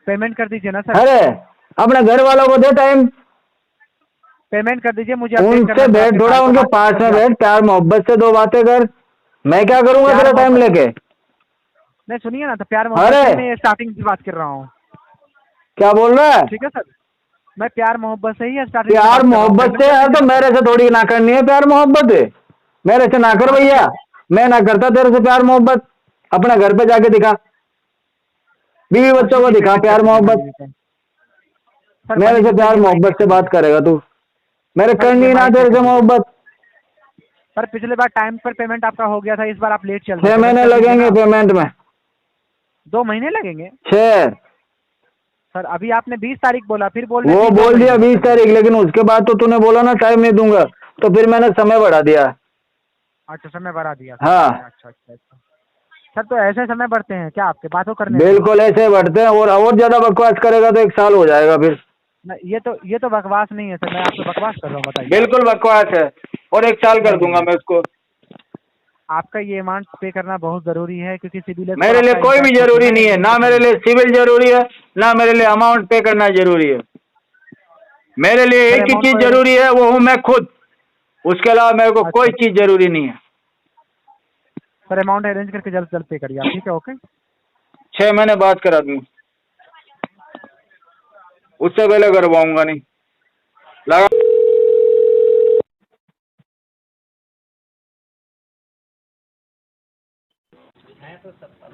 पेमेंट कर दीजिए ना सर। अरे अपने घर वालों को दे टाइम, पेमेंट कर दीजिए मुझे। उनसे बैठ, थोड़ा उनके पास में बैठ, प्यार मोहब्बत से 2 बातें कर। मैं क्या करूंगा तेरा टाइम लेके? नहीं सुनिए ना, तो प्यार मोहब्बत से मैं स्टार्टिंग से बात कर रहा हूँ। क्या बोल रहा है? ठीक है सर, मैं प्यार मोहब्बत से ही स्टार्टिंग। प्यार मोहब्बत से है तो मेरे से थोड़ी ना करनी है प्यार मोहब्बत। मेरे से ना कर भैया, मैं ना करता तेरे से प्यार मोहब्बत। अपने घर पे जाके दिखा, बीवी बच्चों को दिखा प्यार मोहब्बत। मेरे से प्यार मोहब्बत से बात करेगा तू, मेरे करनी ना तेरे से मोहब्बत। सर पिछले बार टाइम पर पेमेंट आपका हो गया था, इस बार आप लेट चल रहे हैं। 6 महीने लगेंगे पेमेंट में। 2 महीने लगेंगे 6। सर अभी आपने 20 तारीख बोला, फिर बोल वो बोल दिया 20 तारीख, लेकिन उसके बाद तो तूने बोला ना टाइम नहीं दूंगा, तो फिर मैंने समय बढ़ा दिया। अच्छा समय बढ़ा दिया। हाँ अच्छा सर, तो ऐसे समय बढ़ते हैं क्या आपके बातों करने? बिल्कुल ऐसे बढ़ते हैं, और ज्यादा बकवास करेगा तो 1 साल हो जाएगा फिर। ये तो बकवास नहीं है सर, मैं आपसे बकवास कर रहा हूँ, बताइए। बिल्कुल बकवास है, और 1 साल कर दूंगा मैं उसको। आपका ये अमाउंट पे करना बहुत जरूरी है, क्योंकि सिविल मेरे लिए कोई भी जरूरी नहीं है, ना मेरे लिए सिविल जरूरी है, ना मेरे लिए अमाउंट पे करना जरूरी है। मेरे लिए एक ही चीज जरूरी है, वो हूँ मैं खुद। उसके अलावा मेरे को कोई चीज जरूरी नहीं है। सर अमाउंट अरेंज करके जल्द से जल्द पे करिए आप, ठीक है? ओके 6 महीने बात करा दूँ, उससे पहले करवाऊंगा नहीं। लगा।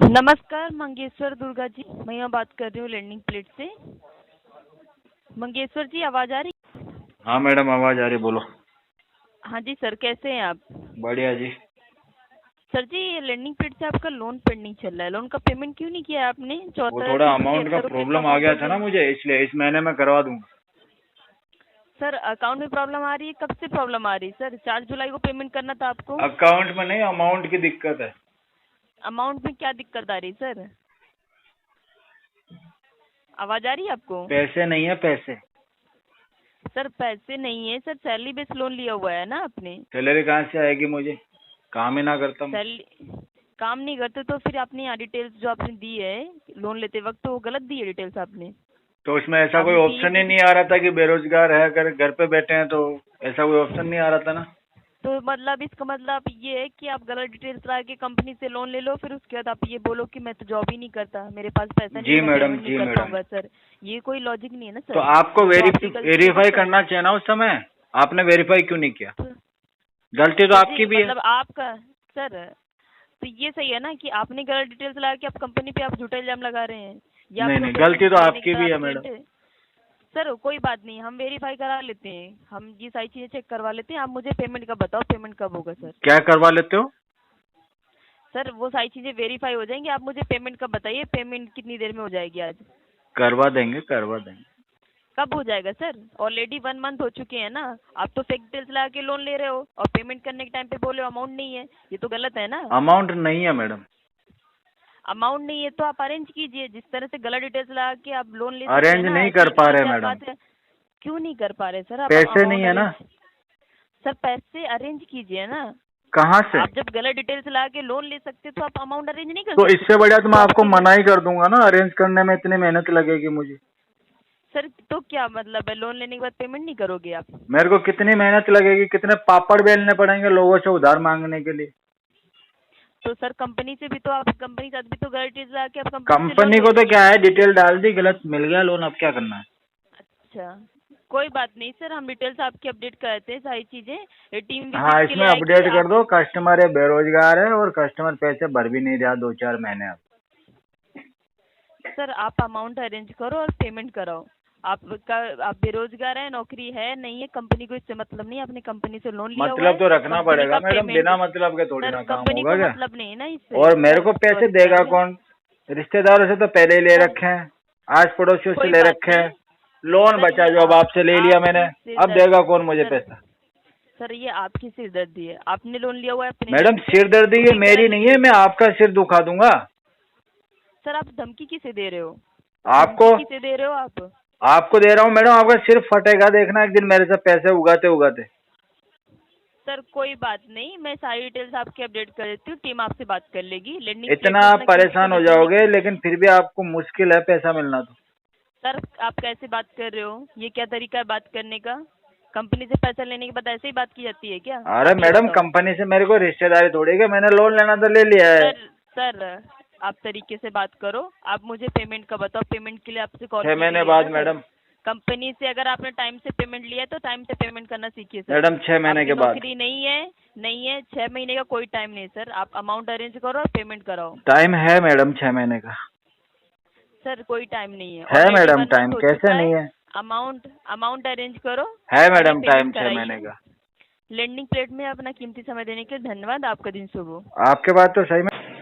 नमस्कार मंगेश्वर दुर्गा जी, मैं यहाँ बात कर रही हूँ लैंडिंग प्लेट से। मंगेश्वर जी आवाज आ रही? हाँ मैडम आवाज आ रही, बोलो। हाँ जी सर, कैसे हैं आप? बढ़िया जी। सर जी ये लैंडिंग प्लेट से आपका लोन पेंडिंग चल रहा है, लोन का पेमेंट क्यों नहीं किया आपने? वो थोड़ा अमाउंट का प्रॉब्लम आ गया था ना मुझे, इसलिए इस महीने में करवा दूंगा। सर अकाउंट में प्रॉब्लम आ रही है? कब से प्रॉब्लम आ रही है सर? 4 जुलाई को पेमेंट करना था आपको। अकाउंट में नहीं, अमाउंट की दिक्कत है। अमाउंट में क्या दिक्कत आ रही है सर? आवाज आ रही है आपको? पैसे नहीं है, पैसे। सर पैसे नहीं है सर, सैलरी बेस लोन लिया हुआ है ना आपने। सैलरी कहाँ से आएगी? मुझे काम ही ना करता मैं। काम नहीं करते तो फिर आपने यहाँ डिटेल्स जो आपने दी है लोन लेते वक्त, तो वो गलत दी है डिटेल्स आपने। तो उसमें ऐसा कोई ऑप्शन ही नहीं आ रहा था कि बेरोजगार है, अगर घर पे बैठे हैं, तो ऐसा कोई ऑप्शन नहीं आ रहा था ना। तो मतलब इसका मतलब ये है कि आप गलत डिटेल्स ला के कंपनी से लोन ले लो, फिर उसके बाद आप ये बोलो कि मैं तो जॉब ही नहीं करता, मेरे पास पैसा नहीं है, जी मैडम। सर ये कोई लॉजिक नहीं है ना सर। तो आपको वेरीफाई करना चाहिए ना उस समय, आपने वेरीफाई क्यों नहीं किया? गलती तो आपकी भी है। मतलब आपका सर, तो ये सही है ना कि आपने गलत डिटेल्स ला के आप कंपनी पे आप झूठा इल्जाम लगा रहे हैं? या नहीं, गलती तो आपकी भी है मैडम। सर कोई बात नहीं, हम वेरीफाई करा लेते हैं, हम ये सारी चीजें चेक करवा लेते हैं। आप मुझे पेमेंट का बताओ, पेमेंट कब होगा सर? क्या करवा लेते हो सर? वो सारी चीजें वेरीफाई हो जाएंगी, आप मुझे पेमेंट का बताइए, पेमेंट कितनी देर में हो जाएगी आज? करवा देंगे। कब हो जाएगा सर? ऑलरेडी 1 मंथ हो चुके हैं ना, आप तो फेक डिटेल्स लगा के लोन ले रहे हो और पेमेंट करने के टाइम पे बोले अमाउंट नहीं है, ये तो गलत है ना। अमाउंट नहीं है मैडम। अमाउंट नहीं है तो आप अरेंज कीजिए। जिस तरह से गलत डिटेल्स लगा के आप लोन ले सकते अरेंज हैं ना, नहीं ऐसे कर पा तीन रहे चार मैडम, बात है। क्यों नहीं कर पा रहे सर? आप पैसे amount नहीं है ना। सर पैसे अरेंज कीजिए ना। कहाँ से? आप जब गलत डिटेल्स लगा के लोन ले सकते तो आप अमाउंट अरेंज नहीं कर तो सकते? इससे बढ़िया तो मैं आपको आपके- मना ही कर दूंगा ना, अरेंज करने में इतनी मेहनत लगेगी मुझे। सर तो क्या मतलब है, लोन लेने के बाद पेमेंट नहीं करोगे आप? मेरे को कितनी मेहनत लगेगी, कितने पापड़ बेलने पड़ेंगे लोगों से उधार मांगने के लिए। तो सर कंपनी से भी तो आप कंपनी के साथ भी तो गलत डिटेल्स लगा के आप कंपनी कंपनी को तो क्या है, डिटेल डाल दी, गलत मिल गया लोन, अब क्या करना है। अच्छा कोई बात नहीं सर, हम डिटेल्स आपकी अपडेट करते हैं सारी चीजें। ये टीम हाँ, इसमें अपडेट कर दो। कस्टमर है बेरोजगार है और कस्टमर पैसे भर भी नहीं रहा 2-4 महीने अब। सर आप अमाउंट अरेंज करो और पेमेंट कराओ। आप बेरोजगार है, नौकरी है नहीं है, कंपनी को इससे मतलब नहीं, आपने कंपनी से लोन लिया हुआ मतलब है, तो रखना कंपनी पड़ेगा का मैडम, payment- बिना मतलब के थोड़ी सर ना काम कंपनी होगा को क्या। मतलब नहीं है ना इससे। और मेरे को पैसे Sorry, देगा sorry। कौन? रिश्तेदारों से तो पहले ही ले रखे हैं, आस पड़ोसियों से कोई ले बात रखे हैं। नहीं। लोन सर, बचा ये जो अब आपसे ले लिया मैंने, आपकी अब देगा कौन मुझे सर, पैसा? सर ये आपकी सिरदर्दी है, आपने लोन लिया हुआ है अपने मैडम name पे, सिरदर्दी ये तो मेरी क्या- नहीं है, मैं आपका सिर दुखा दूंगा। सर आप धमकी किसे दे रहे हो? आपको धमकी किसे दे रहे हो आप? आपको दे रहा हूँ मैडम, आपका सिर फटेगा, देखना एक दिन मेरे से पैसे उगाते उगाते। सर कोई बात नहीं, मैं सारी डिटेल्स आपकी अपडेट कर देती हूँ, टीम आपसे बात कर लेगी। लैंडिंग इतना आप परेशान हो जाओगे, लेकिन फिर भी आपको मुश्किल है पैसा मिलना। तो सर आप कैसे बात कर रहे हो? ये क्या तरीका है बात करने का? कंपनी से पैसा लेने के बाद ऐसे ही बात की जाती है क्या? अरे आप ये मैडम, बताओ। कंपनी से मेरे को रिश्तेदारी थोड़ी है, मैंने लोन लेना तो ले लिया है। सर आप तरीके से बात करो, आप मुझे पेमेंट का बताओ। पेमेंट के लिए आपसे कॉल 6 महीने बाद मैडम। कंपनी से अगर आपने टाइम से पेमेंट लिया है तो टाइम से पेमेंट करना सीखिए सर। मैडम 6 महीने के बाद। नौकरी नहीं है 6 महीने का कोई टाइम नहीं सर। आप अमाउंट अरेंज करो और पेमेंट कराओ। टाइम है मैडम 6 महीने का। सर कोई टाइम नहीं है। है Already मैडम 1 टाइम, month हो कैसे चुका नहीं है? अमाउंट अरेंज करो। है मैडम पेमेंट टाइम 6 कराइए। महीने का। लैंडिंग प्लेट में अपना कीमती समय देने के लिए धन्यवाद। आपका दिन शुभ हो। आपके बात तो सही में।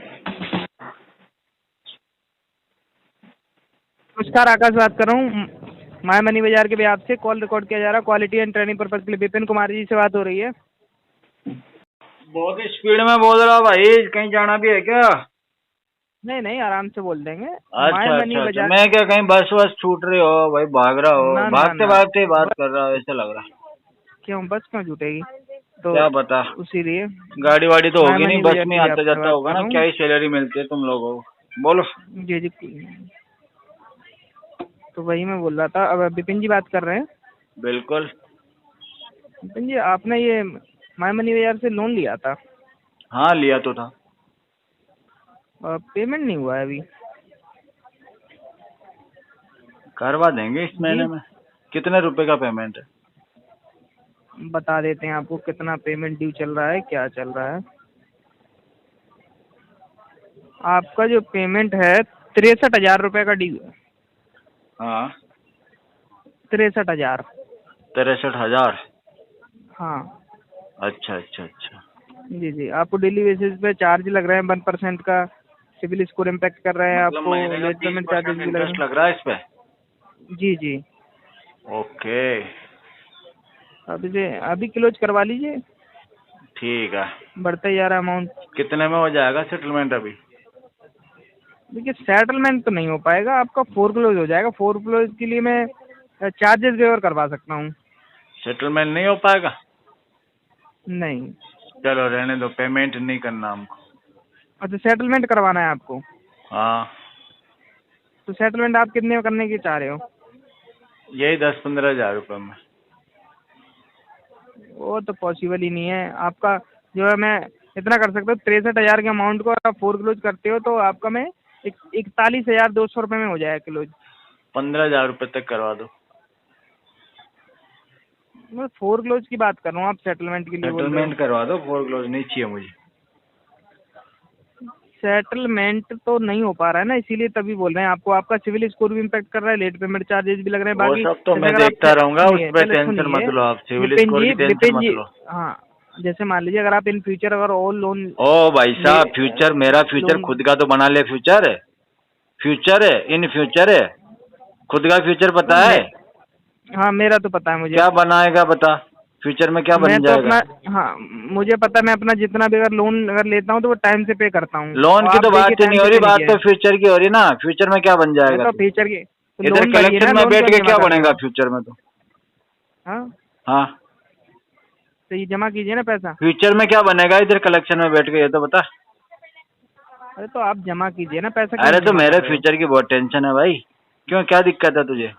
नमस्कार, आकाश बात कर रहा हूँ माय मनी बाजार के बिहाफ से। कॉल रिकॉर्ड किया जा रहा है क्वालिटी एंड ट्रेनिंग पर्पज के लिए। विपिन कुमार जी से बात हो रही है। बहुत स्पीड में बोल रहा भाई, कहीं जाना भी है क्या? नहीं आराम से बोल देंगे। अच्छा माय मनी अच्छा, बाजार। मैं क्या कहीं बस वस छूट रही हो भाई, भाग रहा हो, ना, भागते ना। भागते ही बात कर रहा हो ऐसा लग रहा। क्यों बस क्यों छूटेगी? तो क्या बता, उसीलिए गाड़ी वाड़ी तो होगी माय नहीं, मनी बस बाजार में की आता आपसे जाता बात होगा कर ना। रहा हूँ। क्या ही सैलरी मिलती है तुम लोगों को, बोलो। जी तो वही मैं बोल रहा था। अब विपिन जी बात कर रहे हैं। बिल्कुल। विपिन जी, आपने ये माय मनी बाजार से लोन लिया था? हाँ लिया तो था। पेमेंट नहीं हुआ है अभी। करवा देंगे इस महीने में। कितने रुपए का पेमेंट है? बता देते हैं आपको कितना पेमेंट ड्यू चल रहा है, क्या चल रहा है। आपका जो पेमेंट है 63,000 रुपये का ड्यू है। हाँ 63,000। 63,000। हाँ अच्छा अच्छा अच्छा। जी आपको डेली बेसिस पे चार्ज लग रहे हैं 1% का। सिविल स्कोर इम्पैक्ट कर रहे हैं मतलब आपको। महीने का लेट पेमेंट चार्जेस 30% भी लग इंटरेस्ट रहे लग रहा है इस पे? हैं। जी ओके अभी क्लोज करवा लीजिए। ठीक है। बढ़ता ही जा रहा है अमाउंट। कितने में हो जाएगा सेटलमेंट अभी? देखिए सेटलमेंट तो नहीं हो पाएगा आपका, फोरक्लोज हो जाएगा। फोरक्लोज के लिए मैं चार्जेस वेवर करवा सकता हूँ। सेटलमेंट नहीं हो पाएगा? नहीं। चलो रहने दो, पेमेंट नहीं करना हमको। अच्छा सेटलमेंट करवाना है आपको? हाँ। तो सेटलमेंट आप कितने में करने की चाह रहे हो? यही 10-15 हजार रुपये में। वो तो पॉसिबल ही नहीं है आपका। जो है मैं इतना कर सकता हूँ 63,000 के अमाउंट को आप फोरक्लोज करते हो तो आपका मैं 41,200 रुपये में हो जाएगा क्लोज। 15,000 रुपये तक करवा दो। मैं फोरक्लोज की बात कर रहा हूँ, आप सेटलमेंट के लिए बोल रहे हो। सेटलमेंट करवा दो, फोरक्लोज नहीं चाहिए मुझे। सेटलमेंट तो नहीं हो पा रहा है ना, इसीलिए तभी बोल रहे हैं आपको। आपका सिविल स्कोर भी इम्पैक्ट कर रहा है, लेट पेमेंट चार्जेस भी लग रहे हैं। वो बाकी सब तो जैसे मैं अगर आप देखता रहूंगा, उस पर पहले टेंशन सुनिए, मत लो आप। सिविल विपिन स्कोर की जी, टेंशन मत लो। हाँ जैसे मान लीजिए अगर आप इन फ्यूचर अगर और लोन। ओ भाई साहब, फ्यूचर मेरा फ्यूचर लोन- खुद का तो बना लिया। फ्यूचर है, फ्यूचर है, इन फ्यूचर है, खुद का फ्यूचर पता है? हाँ मेरा तो पता है मुझे। क्या बनाएगा बता? फ्यूचर में क्या मैं बन तो जाएगा? अपना, हाँ मुझे पता है, मैं अपना जितना भी अगर लोन अगर लेता हूँ तो वो टाइम से पे करता हूँ। लोन की आप तो बात देखिए ही नहीं टाइम हो से रही, पे नहीं बात किया तो है। फ्यूचर की हो रही ना। फ्यूचर में क्या बन मैं जाएगा? तो फ्यूचर की तो इधर लोन भरिए ना, कलेक्शन में लोन बैठ क्यों के नहीं क्या जमा कर रहे बनेगा हो? फ्यूचर में? तो हाँ, हाँ, तो ये जमा कीजिए ना पैसा। फ्यूचर में क्या बनेगा इधर कलेक्शन में बैठ के, ये तो बता। अरे तो आप जमा कीजिए ना, पैसा क्यों अरे नहीं तो जमा मेरे कर रहे हो? फ्यूचर की बहुत टेंशन है भाई। क्यों, क्या दिक्कत है तुझे?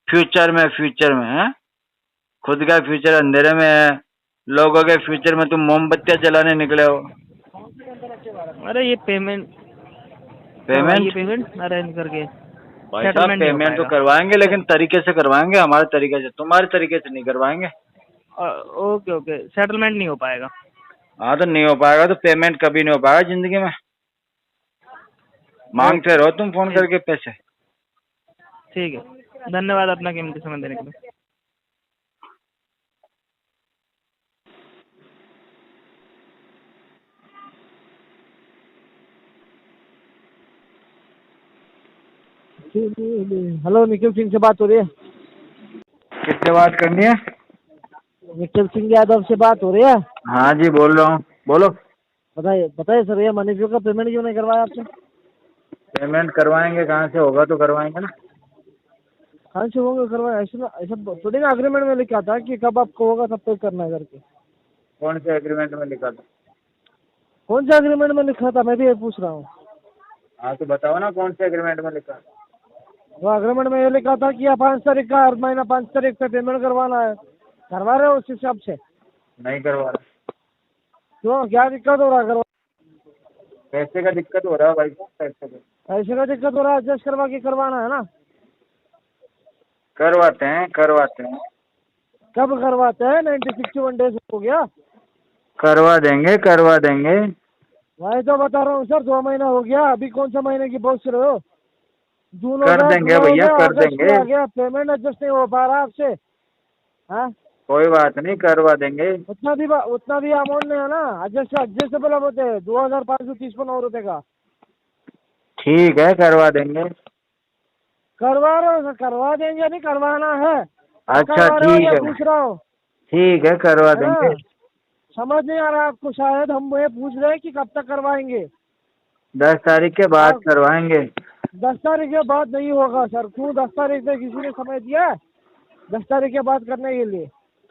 फ्यूचर में है, खुद का फ्यूचर अंधेरे में है, लोगों के फ्यूचर में तुम मोमबत्तियां जलाने निकले हो। अरे ये पेमेंट करवाइए, पेमेंट? पेमेंट अरेंज करके। भाई साहब सेटलमेंट नहीं हो पेमेंट तो पाएगा। करवाएंगे, लेकिन तरीके से करवाएंगे, हमारे तरीके से, तुम्हारे तरीके से नहीं करवाएंगे। ओके ओके, सेटलमेंट नहीं हो पाएगा। हाँ तो नहीं हो पाएगा तो पेमेंट कभी नहीं हो पाएगा जिंदगी में। मांगते रहो तुम फोन करके पैसे। ठीक है, धन्यवाद अपना कीमती समय देने के लिए। हेलो, निखिल सिंह से बात हो रही है? किससे बात करनी है? निखिल सिंह यादव से बात हो रही है? हाँ जी बोल रहा हूँ, बोलो। बताइए बताइए सर, ये मनी व्यू का पेमेंट क्यों नहीं करवाया आपसे? पेमेंट करवाएंगे, कहाँ से होगा तो करवाएंगे ना। कहाँ से होंगे करवाया? ऐसा थोड़ी ना अग्रीमेंट में लिखा था कि कब आपको होगा तब पे करना है करके। कौन से एग्रीमेंट में लिखा था? कौन सा अग्रीमेंट में लिखा था, मैं भी ये पूछ रहा हूँ। हाँ तो बताओ ना कौन से एग्रीमेंट में लिखा। वो अग्रीमेंट में ये लिखा था कि 5 तारीख का हर महीना 5 तारीख पे पेमेंट करवाना है। करवा रहे हो उस हिसाब से? नहीं करवा रहा। क्यों, क्या दिक्कत हो रहा है? करवा, पैसे का दिक्कत हो रहा है भाई साहब, पैसे का। पैसे का दिक्कत हो रहा है, एडजस्ट करवा के करवाना है ना। करवाते हैं करवाते हैं। कब करवाते हैं? 61 डेज हो गया। करवा देंगे करवा देंगे। वही तो बता रहा हूँ सर, 2 महीना हो गया, अभी कौन सा महीने की पूछ रहे हो? जून हो कर गया, देंगे जुलाई हो भैया, गया, कर अगस्त देंगे। भी आ गया, पेमेंट एडजस्ट नहीं हो पा रहा आपसे। हाँ, कोई बात नहीं, करवा देंगे। उतना भी अमाउंट नहीं है ना, एडजस्टेबल होते हैं। 2530 का। ठीक है करवा देंगे। करवा रहे हो? करवा देंगे, नहीं करवाना है? अच्छा करवा रहे हो ठीक या है, पूछ रहा हूँ? ठीक है करवा है ना? देंगे। समझ नहीं आ रहा आपको शायद, हम ये पूछ रहे हैं कि कब तक करवाएंगे। 10 तारीख के बाद करवाएंगे। 10 तारीख के बाद नहीं होगा सर। क्यों 10 तारीख से किसी ने समय दिया है 10 तारीख के बाद करने के लिए?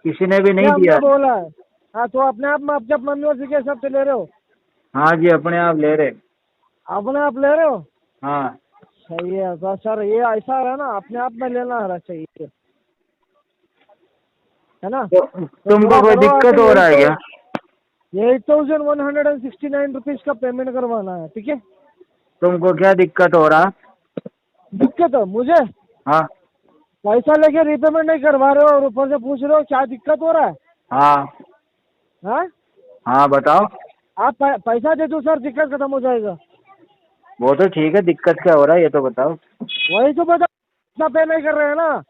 किसी ने भी नहीं क्या हमने दिया। बोला है? हाँ, तो अपने आप में आप जब मम्मी के हिसाब से ले रहे हो? हाँ जी अपने आप ले रहे। अपने आप ले रहे हो? हाँ सही है तो सर, ये ऐसा है ना, अपने आप में लेना चाहिए, है ना? तो तुमको कोई दिक्कत हो रहा है क्या? ये 8169 रुपीज का पेमेंट करवाना है, ठीक है? तुमको क्या दिक्कत हो रहा? दिक्कत है मुझे? हाँ पैसा लेके रिपेमेंट नहीं करवा रहे हो और ऊपर से पूछ रहे हो क्या दिक्कत हो रहा है? हाँ हाँ, हाँ बताओ। आप पैसा दे दो सर, दिक्कत खत्म हो जाएगा। वो तो ठीक है, दिक्कत क्या हो रहा है ये तो बताओ। वही तो बता, इतना पे नहीं कर रहे हैं ना,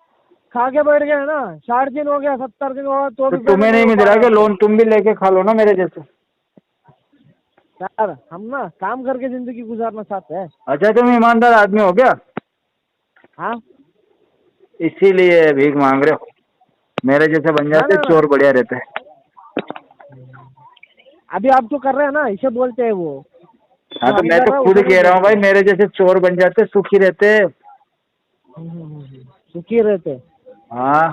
खा के बैठ गए हैं ना। 60 दिन हो गया, 70 दिन हो गया, तो तो भी तुम्हें नहीं मिल रहा कि लोन? तुम भी लेके खा लो ना मेरे जैसे। सर हम ना काम करके जिंदगी गुजारना चाहते हैं। अच्छा तुम ईमानदार आदमी हो क्या? हाँ, इसीलिए भीख मांग रहे हो। मेरे जैसे बन जाते ना, चोर बढ़िया रहते। अभी आप तो कर रहे हैं ना, इसे बोलते हैं वो। हाँ तो मैं तो खुद कह रहा हूँ भाई, मेरे जैसे चोर बन जाते, सुखी रहते। सुखी रहते? हाँ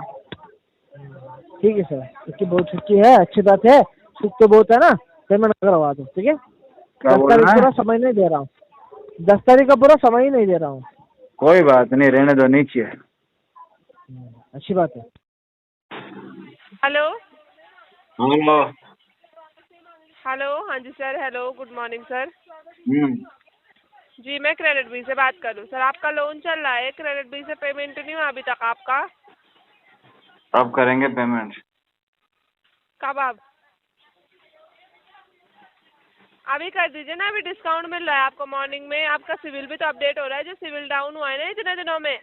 ठीक है सर, सुखी बहुत सुखी है, अच्छी बात है। सुख तो बहुत है ना, पेमेंट करवा दो, ठीक है? 10 तारीख पूरा समय नहीं दे रहा हूँ, 10 तारीख का पूरा समय ही नहीं दे रहा हूँ। कोई बात नहीं, रहने दो, नीचे। अच्छी बात है। Hello hello. हेलो, हाँ जी sir, hello, good morning sir. हम्म। जी मैं क्रेडिट बी से बात कर रही हूँ सर। आपका लोन चल रहा है, क्रेडिट बी से पेमेंट नहीं हुआ अभी तक आपका। अब करेंगे पेमेंट। कब? आप अभी कर दीजिए ना, अभी डिस्काउंट मिल रहा है आपको मॉर्निंग में। आपका सिविल भी तो अपडेट हो रहा है, जो सिविल डाउन हुआ है ना इतने दिनों में,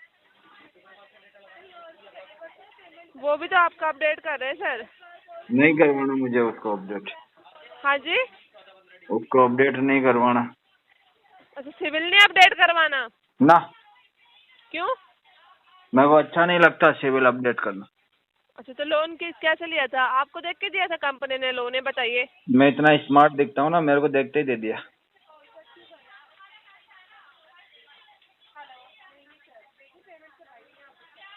वो भी तो आपका अपडेट कर रहे हैं सर। नहीं करवाना मुझे उसको अपडेट। हाँ जी, उसको अपडेट नहीं करवाना। अच्छा, सिविल नहीं अपडेट करवाना? ना, क्यों? मेरे को अच्छा नहीं लगता सिविल अपडेट करना। अच्छा, तो लोन किस कैसे लिया था? आपको देख के दिया था कंपनी ने लोन? है बताइए। मैं इतना स्मार्ट दिखता हूँ ना, मेरे को देखते ही दे दिया।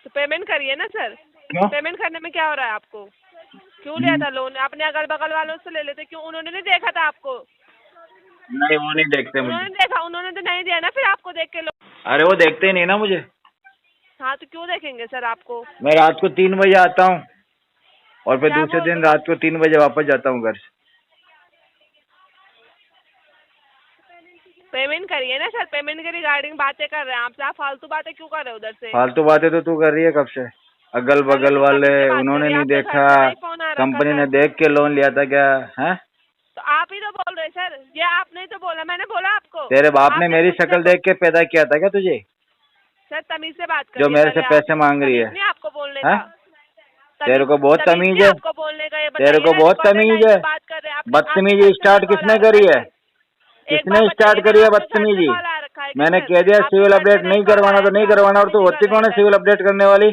तो पेमेंट करिए ना सर। क्यों? पेमेंट करने में क्या हो रहा है आपको? क्यों लिया था लोन? अपने अगल बगल वालों से ले लेते क्यों? उन्होंने नहीं देखा था आपको? नहीं, वो नहीं देखते मुझे। उन्होंने देखा, उन्होंने तो नहीं दिया ना फिर आपको देख के लोन। अरे वो देखते ही नहीं ना मुझे। हाँ, तो क्यों देखेंगे सर आपको? मैं रात को 3 बजे आता हूँ और फिर क्या दूसरे बोल दिन रहे रात को 3 बजे वापस जाता हूँ घर से। पेमेंट करिए ना सर। पेमेंट के रिगार्डिंग बातें कर रहे हैं आपसे। आप फालतू बातें क्यों कर रहे हो उधर से? फालतू बातें तो तू कर रही है कब से। अगल बगल तो वाले कभी से बात उन्होंने करिए, नहीं आपके घर देखा, से वही फोन आ रखा कंपनी था। ने देख के लोन लिया था क्या है? तो आप ही तो बोल रहे सर। ये आपने ही तो बोला, मैंने बोला आपको? तेरे बाप ने आपने मेरी मुझसे शक्ल देख के पैदा किया था क्या तुझे, सर तमीज से बात करिए। जो मेरे से पहले पैसे आप। मांग रही है? तमीज नहीं आपको बोलने हैं? का। तेरे को बहुत तमीज नहीं है। आपको बोलने का। ये तेरे को बताइए ना, बहुत रिकॉर्डेड तमीज लाइन है। पे बात कर रहे हैं। बदतमीजी स्टार्ट किसने करी है? किसने स्टार्ट करी है बदतमीजी? मैंने कह दिया सिविल अपडेट नहीं करवाना तो नहीं करवाना, और तू होती कौन है सिविल अपडेट करने वाली?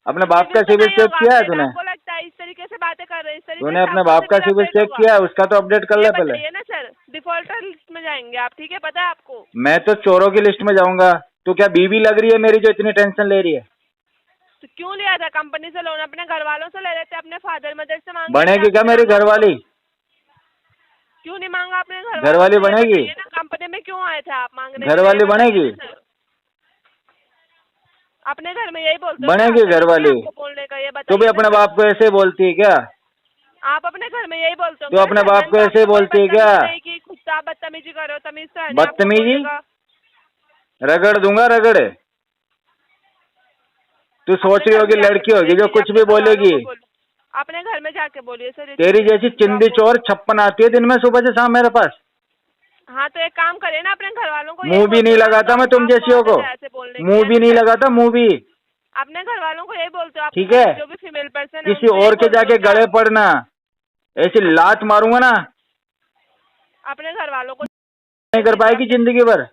अपने बाप का सिविल चेक किया है तूने? आपको लगता है इस तरीके से बातें कर रहे हैं? इस तरीके तूने से अपने आपका बाप का सिविल अपडेट चेक होगा? किया है? उसका तो अपडेट कर ले ये पहले। बताइए ना सर। डिफॉल्टर लिस्ट में जाएंगे आप, ठीक है? पता है आपको? मैं तो चोरों की लिस्ट में जाऊंगा। तू क्या बीवी लग रही है मेरी जो इतनी टेंशन ले रही है? तो क्यों लिया था कंपनी से लोन? अपने घर वालों से ले लेते, अपने फादर मदर से मांग। बनेगी क्या मेरी घरवाली? क्यों नहीं मांगा अपने घरवाली बनेगी? कंपनी में क्यों आए थे आप मांगने? घरवाली बनेगी? अपने घर में यही बोलते हो? बनेगी घरवाली? बोलने का ये तू बताइए भी ना अपने सर। बाप को ऐसे बोलती है क्या? आप अपने घर में यही बोलते हो? तू अपने बाप को ऐसे बोलती है क्या? कि कुछ आप बदतमीजी करो, तमीज तो है नहीं आपको बदतमीजी? बोलने का। रगड़ दूंगा रगड़। तू सोच रही होगी लड़की होगी जो कुछ भी बोलेगी। अपने घर में जाके बोलिए सर। तेरी जैसी चिंदी चोर 56 आती है दिन में सुबह से शाम मेरे पास। हाँ, तो एक काम करिए ना, अपने घर वालों को मुंह भी नहीं लगाता मैं तुम जैसियों को, मुंह भी नहीं लगाता, मुंह भी। अपने घर वालों को यही बोलते हो आप? ठीक है, जो भी फीमेल पर्सन किसी और के जाके गले पड़ना, ऐसी लात मारूंगा ना, अपने घर वालों को नहीं कर पाएगी जिंदगी भर।